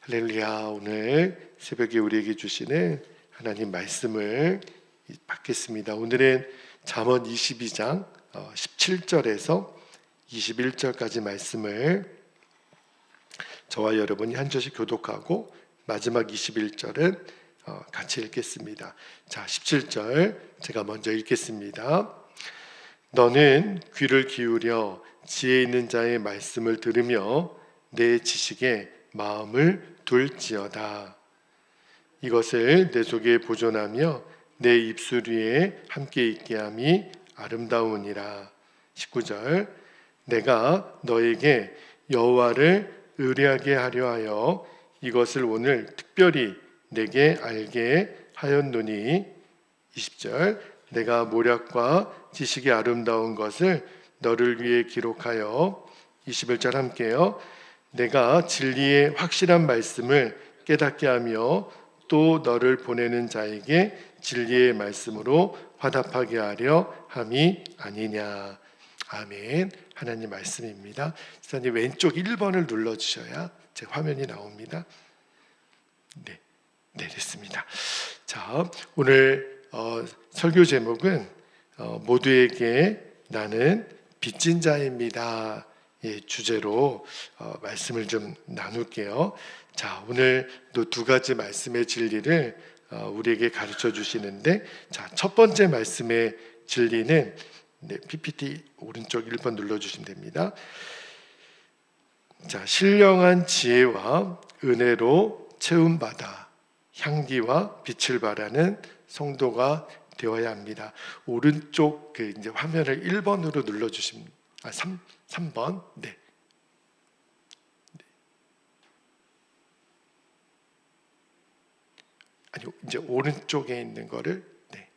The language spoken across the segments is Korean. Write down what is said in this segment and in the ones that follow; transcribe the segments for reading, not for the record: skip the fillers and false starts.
할렐루야. 오늘 새벽에 우리에게 주시는 하나님 말씀을 받겠습니다. 오늘은 잠언 22장 17절에서 21절까지 말씀을 저와 여러분이 한 절씩 교독하고 마지막 21절은 같이 읽겠습니다. 자, 17절 제가 먼저 읽겠습니다. 너는 귀를 기울여 지혜 있는 자의 말씀을 들으며 내 지식에 마음을 둘지어다. 이것을 내 속에 보존하며 내 입술 위에 함께 있게 함이 아름다우니라. 19절 내가 너에게 여호와를 의뢰하게 하려 하여 이것을 오늘 특별히 내게 알게 하였노니. 20절 내가 모략과 지식이 아름다운 것을 너를 위해 기록하여. 21절 함께요. 내가 진리의 확실한 말씀을 깨닫게 하며 또 너를 보내는 자에게 진리의 말씀으로 화답하게 하려 함이 아니냐. 아멘. 하나님 말씀입니다. 지사님 왼쪽 1번을 눌러주셔야 제 화면이 나옵니다. 네, 됐습니다. 자, 오늘 설교 제목은 모두에게 나는 빚진 자입니다. 주제로 말씀을 좀 나눌게요. 자, 오늘 또 두 가지 말씀의 진리를 우리에게 가르쳐 주시는데, 자, 첫 번째 말씀의 진리는 PPT 오른쪽 1번 눌러주시면 됩니다. 자, 신령한 지혜와 은혜로 채움받아 향기와 빛을 발하는 성도가 되어야 합니다. 오른쪽 이제 화면을 1번으로 눌러주시면 3번. 네. 아니, 이제 오른쪽에 있는 거를 네.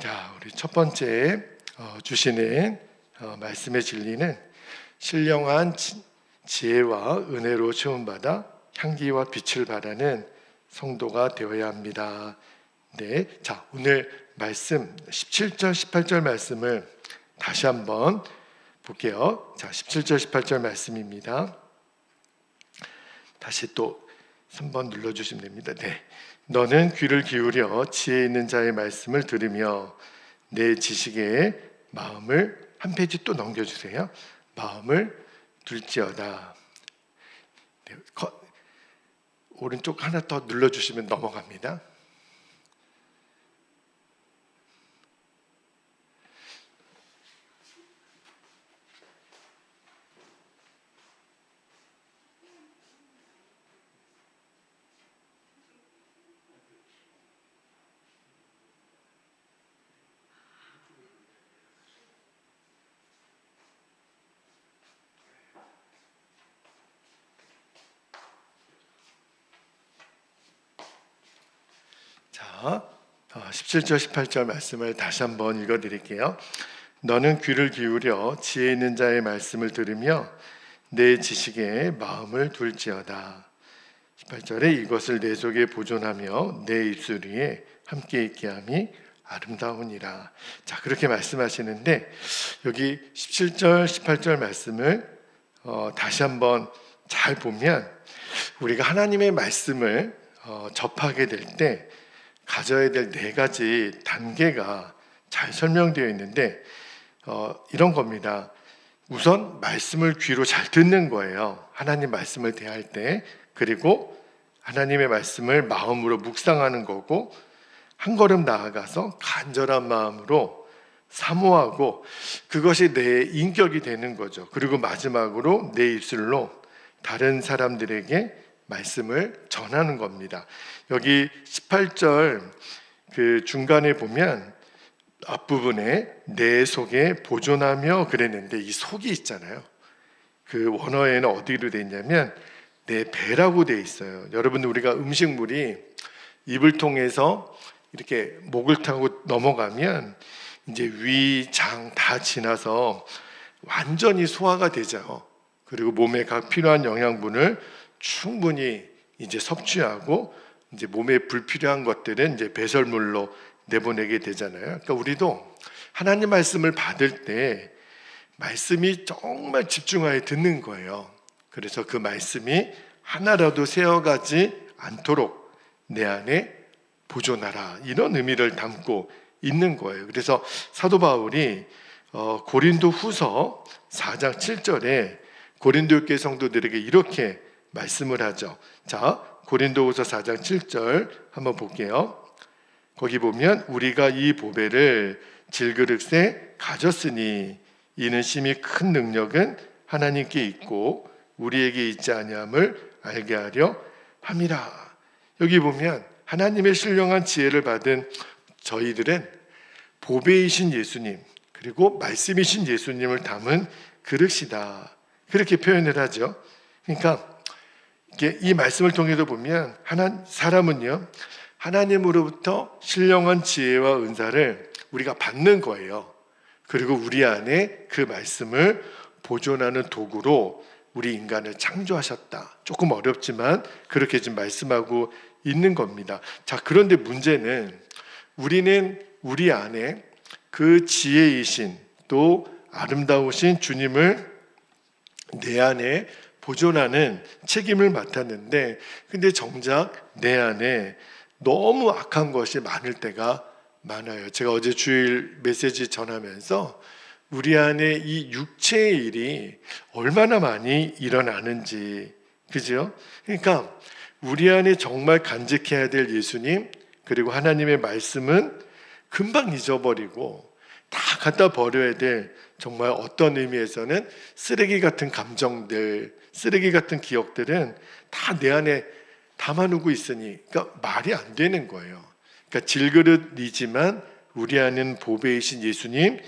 자, 우리 첫 번째 주시는 말씀의 진리는 신령한 지혜와 은혜로 채움받아 향기와 빛을 발하는 성도가 되어야 합니다. 네, 자, 오늘 말씀 17절, 18절 말씀을 다시 한번 볼게요. 자, 17절, 18절 말씀입니다. 다시 또 3번 눌러주시면 됩니다. 네. 너는 귀를 기울여 지혜 있는 자의 말씀을 들으며 내 지식에 마음을, 한 페이지 또 넘겨주세요. 마음을 둘지어다. 네, 오른쪽 하나 더 눌러주시면 넘어갑니다. 자, 17절, 18절 말씀을 다시 한번 읽어드릴게요. 너는 귀를 기울여 지혜 있는 자의 말씀을 들으며 내 지식에 마음을 둘지어다. 18절에 이것을 내 속에 보존하며 내 입술 위에 함께 있게 함이 아름다우니라. 자, 그렇게 말씀하시는데 여기 17절, 18절 말씀을 다시 한번 잘 보면 우리가 하나님의 말씀을 접하게 될 때 가져야 될 4가지 단계가 잘 설명되어 있는데 이런 겁니다. 우선 말씀을 귀로 잘 듣는 거예요. 하나님 말씀을 대할 때. 그리고 하나님의 말씀을 마음으로 묵상하는 거고, 한 걸음 나아가서 간절한 마음으로 사모하고 그것이 내 인격이 되는 거죠. 그리고 마지막으로 내 입술로 다른 사람들에게 말씀을 전하는 겁니다. 여기 18절 그 중간에 보면 앞부분에 내 속에 보존하며 그랬는데 이 속이 있잖아요. 그 원어에는 어디로 돼 있냐면 내 배라고 돼 있어요. 여러분, 우리가 음식물이 입을 통해서 이렇게 목을 타고 넘어가면 이제 위, 장 다 지나서 완전히 소화가 되죠. 그리고 몸에 각 필요한 영양분을 충분히 이제 섭취하고 이제 몸에 불필요한 것들은 이제 배설물로 내보내게 되잖아요. 그러니까 우리도 하나님 말씀을 받을 때 말씀이 정말 집중하여 듣는 거예요. 그래서 그 말씀이 하나라도 새어가지 않도록 내 안에 보존하라, 이런 의미를 담고 있는 거예요. 그래서 사도 바울이 고린도 후서 4장 7절에 고린도 교회 성도들에게 이렇게 말씀을 하죠. 자, 고린도 후서 4장 7절 한번 볼게요. 거기 보면 우리가 이 보배를 질그릇에 가졌으니 이는 심히 큰 능력은 하나님께 있고 우리에게 있지 아니함을 알게 하려 함이라. 여기 보면 하나님의 신령한 지혜를 받은 저희들은 보배이신 예수님, 그리고 말씀이신 예수님을 담은 그릇이다, 그렇게 표현을 하죠. 그러니까 이 말씀을 통해서 보면 사람은요, 하나님으로부터 신령한 지혜와 은사를 우리가 받는 거예요. 그리고 우리 안에 그 말씀을 보존하는 도구로 우리 인간을 창조하셨다. 조금 어렵지만 그렇게 지금 말씀하고 있는 겁니다. 자, 그런데 문제는 우리는 우리 안에 그 지혜이신 또 아름다우신 주님을 내 안에 보존하는 책임을 맡았는데, 근데 정작 내 안에 너무 악한 것이 많을 때가 많아요. 제가 어제 주일 메시지 전하면서 우리 안에 이 육체의 일이 얼마나 많이 일어나는지, 그죠? 그러니까 우리 안에 정말 간직해야 될 예수님, 그리고 하나님의 말씀은 금방 잊어버리고 다 갖다 버려야 될, 정말 어떤 의미에서는 쓰레기 같은 감정들, 쓰레기 같은 기억들은 다 내 안에 담아놓고 있으니, 그러니까 말이 안 되는 거예요. 그러니까 질그릇이지만 우리 안에는 보배이신 예수님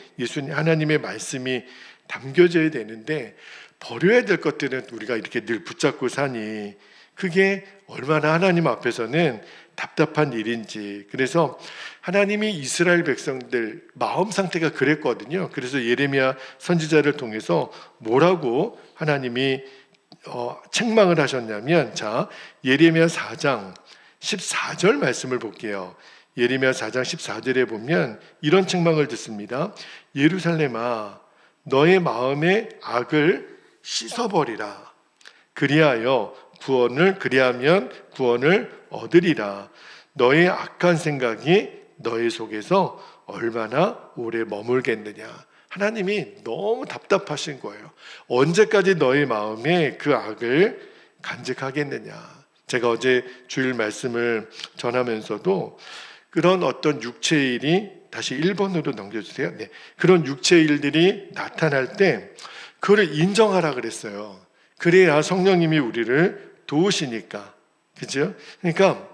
하나님의 말씀이 담겨져야 되는데, 버려야 될 것들은 우리가 이렇게 늘 붙잡고 사니 그게 얼마나 하나님 앞에서는 답답한 일인지. 그래서 하나님이 이스라엘 백성들 마음 상태가 그랬거든요. 그래서 예레미야 선지자를 통해서 뭐라고 하나님이 책망을 하셨냐면, 자, 예레미야 4장 14절 말씀을 볼게요. 예레미야 4장 14절에 보면 이런 책망을 듣습니다. 예루살렘아, 너의 마음의 악을 씻어버리라. 그리하면 구원을 얻으리라. 너의 악한 생각이 너의 속에서 얼마나 오래 머물겠느냐. 하나님이 너무 답답하신 거예요. 언제까지 너의 마음에 그 악을 간직하겠느냐. 제가 어제 주일 말씀을 전하면서도 그런 어떤 육체의 일이, 다시 1번으로 넘겨주세요. 네. 그런 육체의 일들이 나타날 때 그거를 인정하라 그랬어요. 그래야 성령님이 우리를 도우시니까. 그죠? 그러니까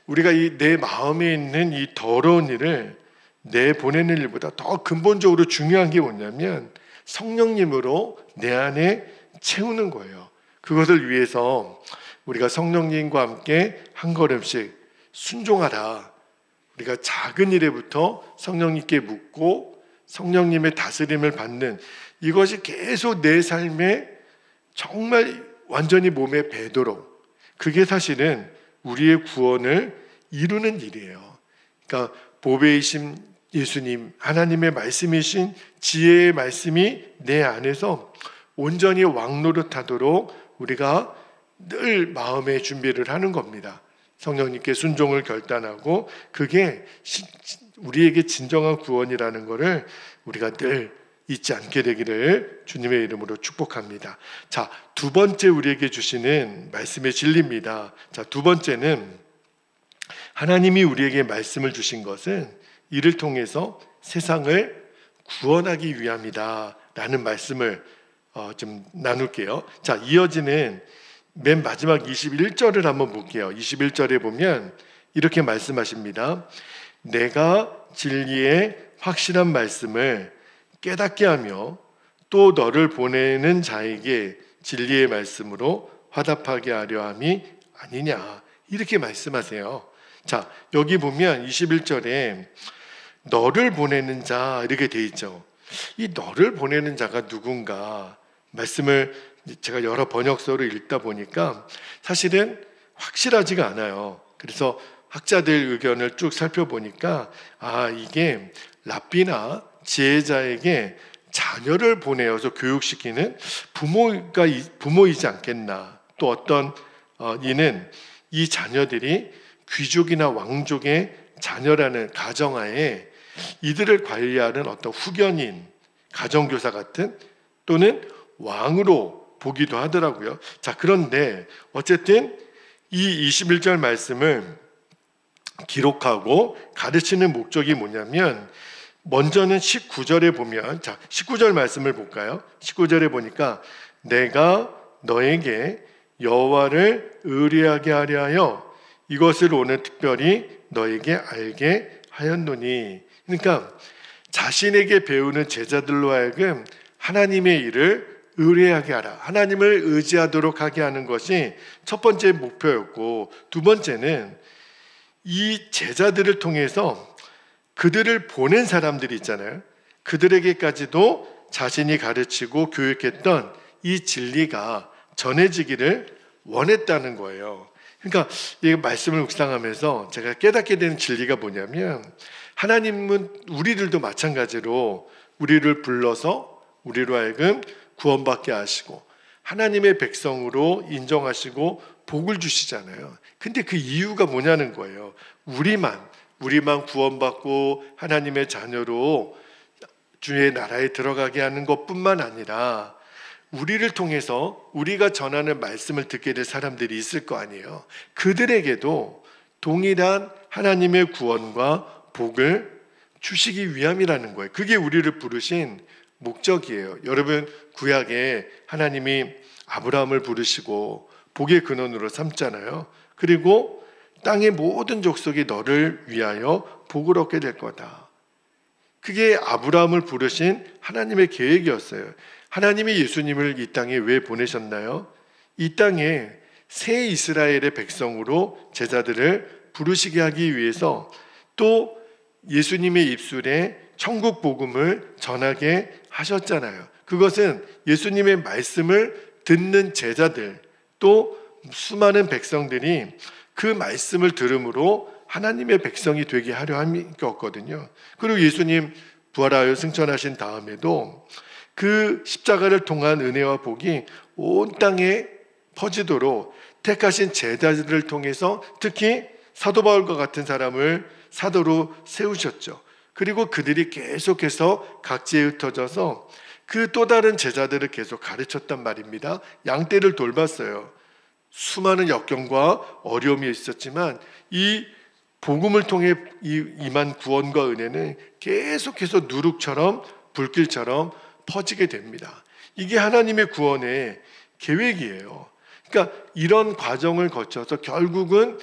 우리가 내 마음에 있는 이 더러운 일을 내보내는 일보다 더 근본적으로 중요한 게 뭐냐면 성령님으로 내 안에 채우는 거예요. 그것을 위해서 우리가 성령님과 함께 한 걸음씩 순종하라. 우리가 작은 일에부터 성령님께 묻고 성령님의 다스림을 받는, 이것이 계속 내 삶에 정말 완전히 몸에 배도록, 그게 사실은 우리의 구원을 이루는 일이에요. 그러니까 보배이신 예수님, 하나님의 말씀이신 지혜의 말씀이 내 안에서 온전히 왕노릇하도록 우리가 늘 마음의 준비를 하는 겁니다. 성령님께 순종을 결단하고, 그게 우리에게 진정한 구원이라는 것을 우리가 늘 잊지 않게 되기를 주님의 이름으로 축복합니다. 자, 두 번째 우리에게 주시는 말씀의 진리입니다. 자, 두 번째는 하나님이 우리에게 말씀을 주신 것은 이를 통해서 세상을 구원하기 위함이다 라는 말씀을 좀 나눌게요. 자, 이어지는 맨 마지막 21절을 한번 볼게요. 21절에 보면 이렇게 말씀하십니다. 내가 진리의 확실한 말씀을 깨닫게 하며 또 너를 보내는 자에게 진리의 말씀으로 화답하게 하려 함이 아니냐, 이렇게 말씀하세요. 자, 여기 보면 21절에 너를 보내는 자 이렇게 돼 있죠. 이 너를 보내는 자가 누군가 말씀을 제가 여러 번역서를 읽다 보니까 사실은 확실하지가 않아요. 그래서 학자들 의견을 쭉 살펴보니까 이게 랍비나 지혜자에게 자녀를 보내어서 교육시키는 부모이지 않겠나. 또 어떤 이는 이 자녀들이 귀족이나 왕족의 자녀라는 가정하에 이들을 관리하는 어떤 후견인, 가정교사 같은 또는 왕으로 보기도 하더라고요. 자, 그런데 어쨌든 이 21절 말씀을 기록하고 가르치는 목적이 뭐냐면, 먼저는 19절에 보면, 자, 19절 말씀을 볼까요? 19절에 보니까 내가 너에게 여호와를 의뢰하게 하려 하여 이것을 오늘 특별히 너에게 알게 하였노니. 그러니까 자신에게 배우는 제자들로 하여금 하나님의 일을 의뢰하게 하라, 하나님을 의지하도록 하게 하는 것이 첫 번째 목표였고, 두 번째는 이 제자들을 통해서 그들을 보낸 사람들이 있잖아요. 그들에게까지도 자신이 가르치고 교육했던 이 진리가 전해지기를 원했다는 거예요. 그러니까 이 말씀을 묵상하면서 제가 깨닫게 되는 진리가 뭐냐면, 하나님은 우리들도 마찬가지로 우리를 불러서 우리로 하여금 구원받게 하시고 하나님의 백성으로 인정하시고 복을 주시잖아요. 근데 그 이유가 뭐냐는 거예요. 우리만 구원받고 하나님의 자녀로 주의 나라에 들어가게 하는 것뿐만 아니라 우리를 통해서 우리가 전하는 말씀을 듣게 될 사람들이 있을 거 아니에요. 그들에게도 동일한 하나님의 구원과 복을 주시기 위함이라는 거예요. 그게 우리를 부르신 목적이에요. 여러분, 구약에 하나님이 아브라함을 부르시고 복의 근원으로 삼잖아요. 그리고 땅의 모든 족속이 너를 위하여 복을 얻게 될 거다. 그게 아브라함을 부르신 하나님의 계획이었어요. 하나님이 예수님을 이 땅에 왜 보내셨나요? 이 땅에 새 이스라엘의 백성으로 제자들을 부르시게 하기 위해서, 또 예수님의 입술에 천국 복음을 전하게 하셨잖아요. 그것은 예수님의 말씀을 듣는 제자들, 또 수많은 백성들이 그 말씀을 들음으로 하나님의 백성이 되게 하려 함이었거든요. 그리고 예수님 부활하여 승천하신 다음에도 그 십자가를 통한 은혜와 복이 온 땅에 퍼지도록 택하신 제자들을 통해서 특히 사도 바울과 같은 사람을 사도로 세우셨죠. 그리고 그들이 계속해서 각지에 흩어져서 그 또 다른 제자들을 계속 가르쳤단 말입니다. 양떼를 돌봤어요. 수많은 역경과 어려움이 있었지만 이 복음을 통해 임한 구원과 은혜는 계속해서 누룩처럼 불길처럼 퍼지게 됩니다. 이게 하나님의 구원의 계획이에요. 그러니까 이런 과정을 거쳐서 결국은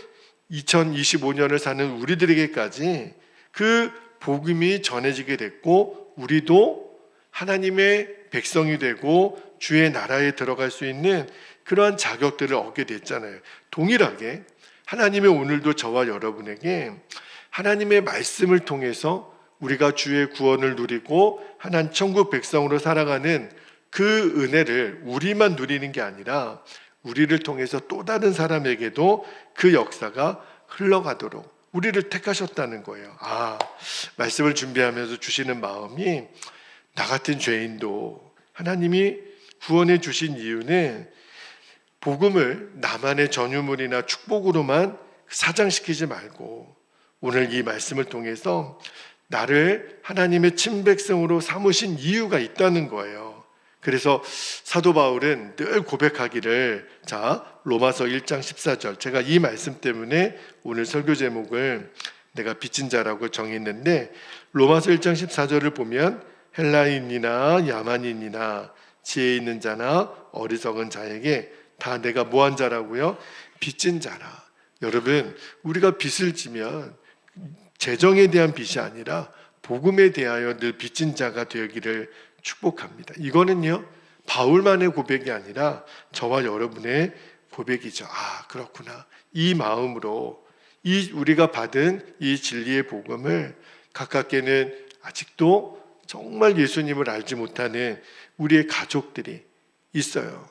2025년을 사는 우리들에게까지 그 복음이 전해지게 됐고, 우리도 하나님의 백성이 되고 주의 나라에 들어갈 수 있는 그러한 자격들을 얻게 됐잖아요. 동일하게 하나님의 오늘도 저와 여러분에게 하나님의 말씀을 통해서 우리가 주의 구원을 누리고 하나님 천국 백성으로 살아가는 그 은혜를 우리만 누리는 게 아니라 우리를 통해서 또 다른 사람에게도 그 역사가 흘러가도록 우리를 택하셨다는 거예요. 말씀을 준비하면서 주시는 마음이, 나 같은 죄인도 하나님이 구원해 주신 이유는 복음을 나만의 전유물이나 축복으로만 사장시키지 말고 오늘 이 말씀을 통해서 나를 하나님의 친백성으로 삼으신 이유가 있다는 거예요. 그래서 사도 바울은 늘 고백하기를, 로마서 1장 14절, 제가 이 말씀 때문에 오늘 설교 제목을 내가 빚진 자라고 정했는데, 로마서 1장 14절을 보면 헬라인이나 야만인이나 지혜 있는 자나 어리석은 자에게 다 내가 뭐한 자라고요? 빚진 자라. 여러분, 우리가 빚을 지면 재정에 대한 빚이 아니라 복음에 대하여 늘 빚진 자가 되기를 축복합니다. 이거는요, 바울만의 고백이 아니라 저와 여러분의 고백이죠. 아, 그렇구나. 이 마음으로 우리가 받은 이 진리의 복음을 가깝게는 아직도 정말 예수님을 알지 못하는 우리의 가족들이 있어요.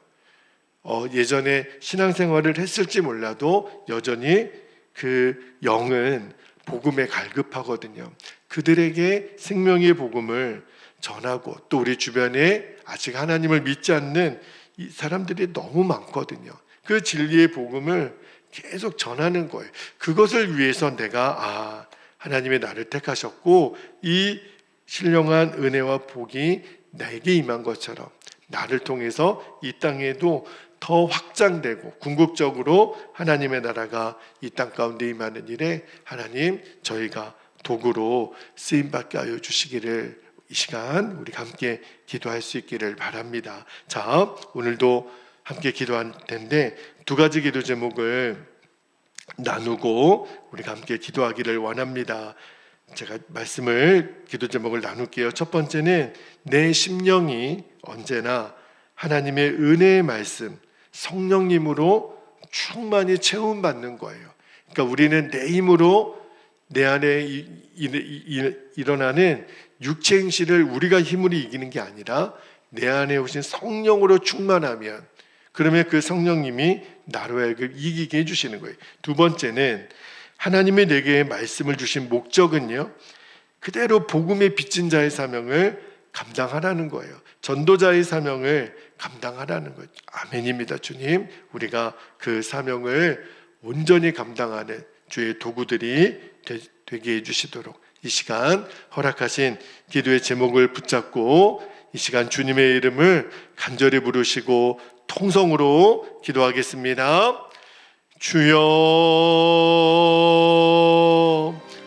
예전에 신앙생활을 했을지 몰라도 여전히 그 영은 복음에 갈급하거든요. 그들에게 생명의 복음을 전하고, 또 우리 주변에 아직 하나님을 믿지 않는 이 사람들이 너무 많거든요. 그 진리의 복음을 계속 전하는 거예요. 그것을 위해서 내가 하나님의 나를 택하셨고 이 신령한 은혜와 복이 나에게 임한 것처럼 나를 통해서 이 땅에도 더 확장되고 궁극적으로 하나님의 나라가 이 땅 가운데 임하는 일에 하나님, 저희가 도구로 쓰임받게 하여 주시기를 이 시간 우리가 함께 기도할 수 있기를 바랍니다. 자, 오늘도 함께 기도할 텐데 두 가지 기도 제목을 나누고 우리가 함께 기도하기를 원합니다. 제가 기도 제목을 나눌게요. 첫 번째는 내 심령이 언제나 하나님의 은혜의 말씀, 성령님으로 충만히 채움받는 거예요. 그러니까 우리는 내 힘으로 내 안에 일어나는 육체 행실을 우리가 힘으로 이기는 게 아니라 내 안에 오신 성령으로 충만하면, 그러면 그 성령님이 나로 하여금 이기게 해주시는 거예요. 두 번째는 하나님이 내게 말씀을 주신 목적은요, 그대로 복음의 빚진 자의 사명을 감당하라는 거예요. 전도자의 사명을 감당하라는 거예요. 아멘입니다. 주님, 우리가 그 사명을 온전히 감당하는 주의 도구들이 되게 해주시도록 이 시간 허락하신 기도의 제목을 붙잡고 이 시간 주님의 이름을 간절히 부르시고 통성으로 기도하겠습니다. 주여